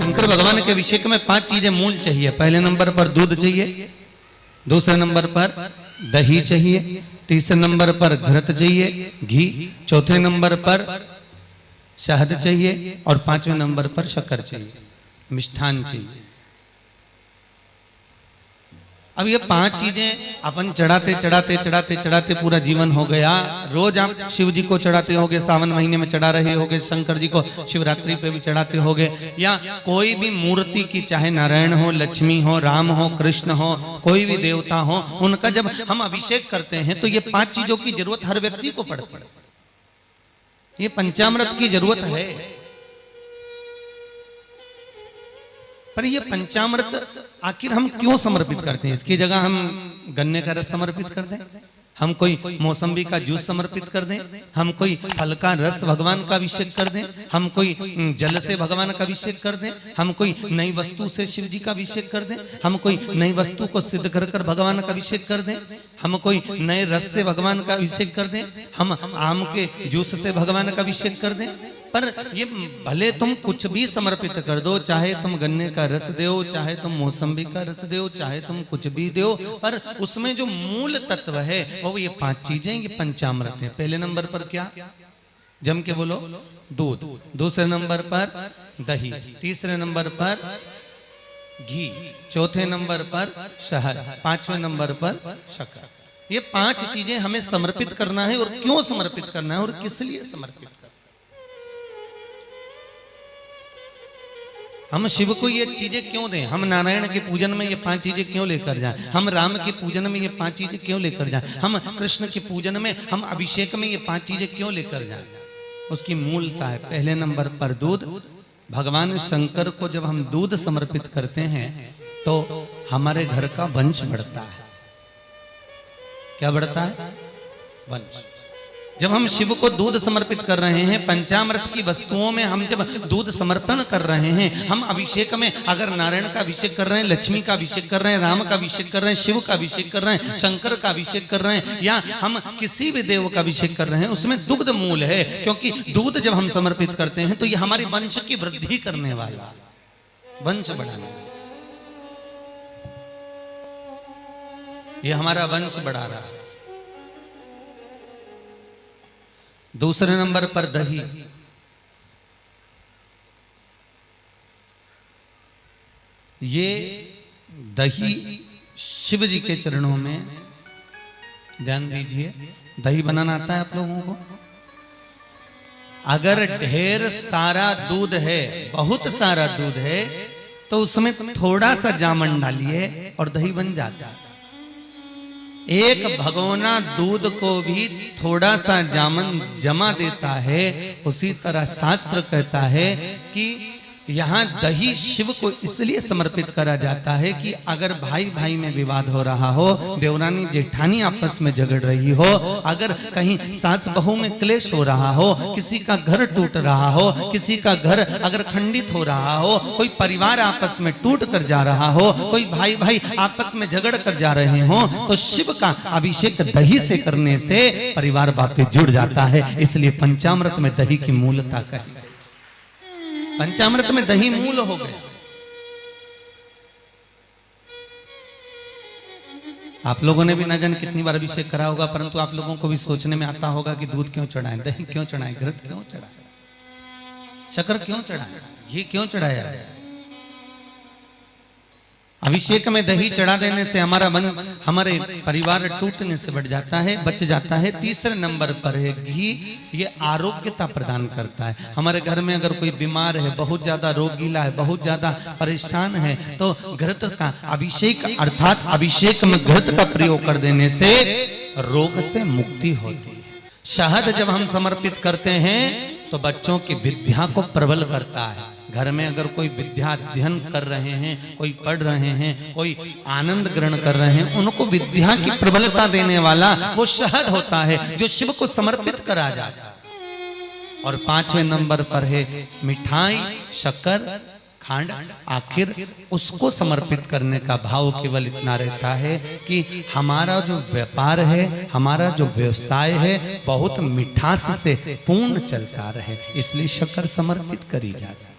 शंकर भगवान के अभिषेक में 5 चीजें मूल चाहिए। पहले नंबर पर दूध चाहिए, दूसरे नंबर पर दही चाहिए, तीसरे नंबर पर घृत चाहिए घी, चौथे नंबर पर शहद चाहिए और 5वें नंबर पर शक्कर चाहिए, मिष्ठान चाहिए। अब ये 5 चीजें अपन चढ़ाते चढ़ाते चढ़ाते चढ़ाते पूरा जीवन हो गया। रोज आप शिव जी को चढ़ाते होगे, सावन महीने में चढ़ा रहे होगे, शंकर जी को शिवरात्रि पे भी चढ़ाते होगे, या कोई भी मूर्ति की, चाहे नारायण हो, लक्ष्मी हो, राम हो, कृष्ण हो, कोई भी देवता हो, उनका जब हम अभिषेक करते हैं तो ये 5 चीजों की जरूरत हर व्यक्ति को पड़ती है। ये पंचामृत की जरूरत है। पर ये पंचामृत आखिर हम क्यों समर्पित करते हैं? इसकी जगह हम गन्ने का रस समर्पित कर दें, हम कोई मौसम्बी का जूस समर्पित कर दें, हम कोई फल का रस भगवान का अभिषेक कर दें, हम कोई जल से भगवान का अभिषेक कर दें, हम कोई नई वस्तु से शिव जी का अभिषेक कर दें, हम कोई नई वस्तु को सिद्ध कर कर भगवान का अभिषेक कर दें, हम कोई नए रस से भगवान का अभिषेक कर दें, हम आम के जूस से भगवान का अभिषेक कर दें। पर ये भले तुम कुछ भी समर्पित कर दो, चाहे तुम गन्ने का रस दो, चाहे तुम मौसम्बी का रस दो, चाहे तुम कुछ भी दो, पर उसमें जो मूल तत्व है वो ये 5 चीजें, ये पंचामृत है। पहले नंबर पर क्या? जम के बोलो, दूध। दूसरे नंबर पर दही, तीसरे नंबर पर घी, चौथे नंबर पर शहद, 5वें नंबर पर शक्कर। ये 5 चीजें हमें समर्पित करना है। और क्यों समर्पित करना है और किस लिए समर्पित करना है? हम शिव को ये चीजें क्यों दें? हम नारायण के पूजन में ये 5 चीजें क्यों लेकर जाएं? हम राम के पूजन में ये 5 चीजें क्यों लेकर जाएं? हम कृष्ण के पूजन में, हम अभिषेक में ये 5 चीजें क्यों लेकर जाएं? उसकी मूलता है पहले नंबर पर दूध। भगवान शंकर को जब हम दूध समर्पित करते हैं तो हमारे घर का वंश बढ़ता है। क्या बढ़ता है? वंश। जब हम शिव को दूध समर्पित कर रहे हैं, पंचामृत की वस्तुओं में हम जब दूध समर्पण कर रहे हैं, हम अभिषेक में अगर नारायण का अभिषेक कर रहे हैं, लक्ष्मी का अभिषेक कर रहे हैं, राम का अभिषेक कर रहे हैं, शिव का अभिषेक कर रहे हैं, शंकर का अभिषेक कर रहे हैं, या हम किसी भी देव का अभिषेक कर रहे हैं, उसमें दुग्ध मूल है। क्योंकि दूध जब हम समर्पित करते हैं तो ये हमारे वंश की वृद्धि करने वाला, वंश बढ़ाने, ये हमारा वंश बढ़ा रहा है। दूसरे नंबर पर दही। ये दही शिव जी के चरणों में, ध्यान दीजिए, दही बनाना आता है आप लोगों को? अगर ढेर सारा दूध है, बहुत सारा दूध है, तो उसमें थोड़ा सा जामन डालिए और दही बन जाता है। एक भगोना दूध को भी थोड़ा सा जामन जमा देता है। उसी तरह शास्त्र कहता है कि यहाँ दही शिव को इसलिए समर्पित करा जाता है कि अगर भाई भाई में विवाद हो रहा हो, देवरानी जेठानी आपस में झगड़ रही हो, अगर कहीं सास बहू में क्लेश हो रहा हो, किसी का घर टूट रहा हो, किसी का घर अगर खंडित हो रहा हो, कोई परिवार आपस में टूट कर जा रहा हो, कोई भाई भाई आपस में झगड़ कर जा रहे हो, तो शिव का अभिषेक दही से करने से परिवार वापस जुड़ जाता है। इसलिए पंचामृत में दही की मूलता कही, पंचामृत में दही मूल हो गया। आप लोगों ने भी न जाने कितनी बार अभिषेक करा होगा, परंतु आप लोगों को भी सोचने में आता होगा कि दूध क्यों चढ़ाएं, दही क्यों चढ़ाएं, घृत क्यों चढ़ाएं, शक्कर क्यों चढ़ाएं, घी क्यों चढ़ाया। अभिषेक में दही चढ़ा देने से हमारे परिवार टूटने से बढ़ जाता है, बच जाता है। तीसरे नंबर पर है घी। ये आरोग्यता प्रदान करता है। हमारे घर में अगर कोई बीमार है, बहुत ज्यादा रोगीला है, बहुत ज्यादा परेशान है, तो घृत का अभिषेक अर्थात अभिषेक में घृत का प्रयोग कर देने से रोग से मुक्ति होती है। शहद जब हम समर्पित करते हैं तो बच्चों की विद्या को प्रबल करता है। घर में अगर कोई विद्या अध्ययन कर रहे हैं, कोई पढ़ रहे हैं, कोई आनंद ग्रहण कर रहे हैं, उनको विद्या की प्रबलता देने वाला वो शहद होता है जो शिव को समर्पित करा जाता है। और 5वें नंबर पर है मिठाई, शक्कर, खांड। आखिर उसको समर्पित करने का भाव केवल इतना रहता है कि हमारा जो व्यापार है, हमारा जो व्यवसाय है, बहुत मिठास से पूर्ण चलता रहे, इसलिए शक्कर समर्पित करी जाती है।